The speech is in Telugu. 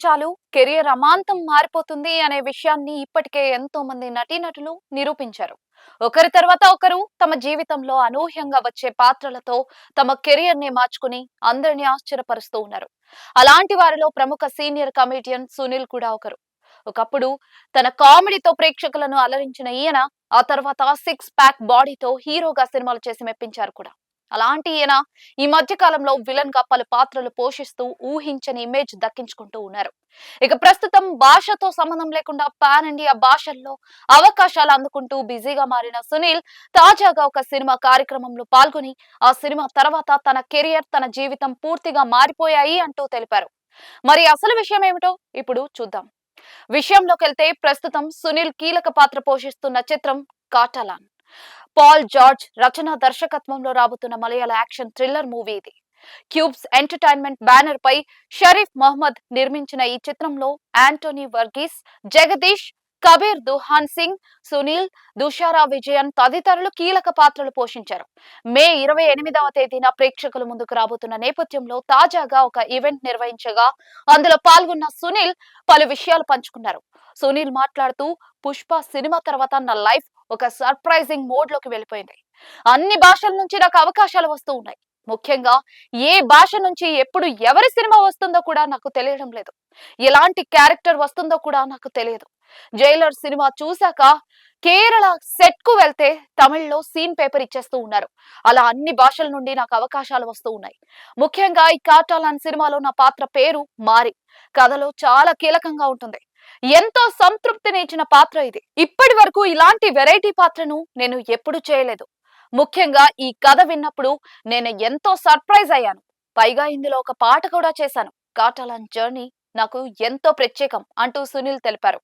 చాలు కెరియర్ అమాంతం మారిపోతుంది అనే విషయాన్ని ఇప్పటికే ఎంతో మంది నటీనటులు నిరూపించారు. ఒకరి తర్వాత ఒకరు తమ జీవితంలో అనూహ్యంగా వచ్చే పాత్రలతో తమ కెరియర్ ని మార్చుకుని అందరినీ ఆశ్చర్యపరుస్తూ ఉన్నారు. అలాంటి వారిలో ప్రముఖ సీనియర్ కమెడియన్ సునీల్ కూడా ఒకరు. ఒకప్పుడు తన కామెడీతో ప్రేక్షకులను అలరించిన ఈయన ఆ తర్వాత సిక్స్ ప్యాక్ బాడీతో హీరోగా సినిమాలు చేసి మెప్పించారు కూడా. అలాంటి ఈయన ఈ మధ్య కాలంలో విలన్ గా పలు పాత్రలు పోషిస్తూ ఊహించని ఇమేజ్ దక్కించుకుంటూ ఉన్నారు. ఇక ప్రస్తుతం భాషతో సంబంధం లేకుండా పాన్ ఇండియా భాషల్లో అవకాశాలు అందుకుంటూ బిజీగా మారిన సునీల్ తాజాగా ఒక సినిమా కార్యక్రమంలో పాల్గొని ఆ సినిమా తర్వాత తన కెరియర్ తన జీవితం పూర్తిగా మారిపోయాయి అంటూ తెలిపారు. మరి అసలు విషయం ఏమిటో ఇప్పుడు చూద్దాం. విషయంలోకి వెళ్తే ప్రస్తుతం సునీల్ కీలక పాత్ర పోషిస్తున్న చిత్రం కాటాలాన్. పాల్ జార్జ్ రచన దర్శకత్వంలో రాబోతున్న మలయాళ యాక్షన్ థ్రిల్లర్ మూవీ ఇది. క్యూబ్స్ ఎంటర్టైన్మెంట్ బ్యానర్ పై షరీఫ్ మహ్మద్ నిర్మించిన ఈ చిత్రంలో యాంటోనీ వర్గీస్, జగదీష్, కబీర్ దుహాన్ సింగ్, సునీల్, దుషారా విజయన్ తదితరులు కీలక పాత్రలు పోషించారు. మే 28వ తేదీన ప్రేక్షకుల ముందుకు రాబోతున్న నేపథ్యంలో తాజాగా ఒక ఈవెంట్ నిర్వహించగా అందులో పాల్గొన్న సునీల్ పలు విషయాలు పంచుకున్నారు. సునీల్ మాట్లాడుతూ, పుష్ప సినిమా తర్వాత నా లైఫ్ ఒక సర్ప్రైజింగ్ మోడ్ లోకి వెళ్ళిపోయింది. అన్ని భాషల నుంచి నాకు అవకాశాలు వస్తూ ఉన్నాయి. ముఖ్యంగా ఏ భాష నుంచి ఎప్పుడు ఎవరి సినిమా వస్తుందో కూడా నాకు తెలియడం లేదు. ఎలాంటి క్యారెక్టర్ వస్తుందో కూడా నాకు తెలియదు. జైలర్ సినిమా చూశాక కేరళ సెట్ కు వెళ్తే తమిళ్లో సీన్ పేపర్ ఇచ్చేస్తూ ఉన్నారు. అలా అన్ని భాషల నుండి నాకు అవకాశాలు వస్తూ ఉన్నాయి. ముఖ్యంగా ఈ కాటాలాన్ సినిమాలో నా పాత్ర పేరు మారి. కథలో చాలా కీలకంగా ఉంటుంది. ఎంతో సంతృప్తిని ఇచ్చిన పాత్ర ఇది. ఇప్పటి వరకు ఇలాంటి వెరైటీ పాత్రను నేను ఎప్పుడు చేయలేదు. ముఖ్యంగా ఈ కథ విన్నప్పుడు నేను ఎంతో సర్ప్రైజ్ అయ్యాను. పైగా ఇందులో ఒక పాట కూడా చేశాను. కాటాలాన్ జర్నీ నాకు ఎంతో ప్రత్యేకం అంటూ సునీల్ తెలిపారు.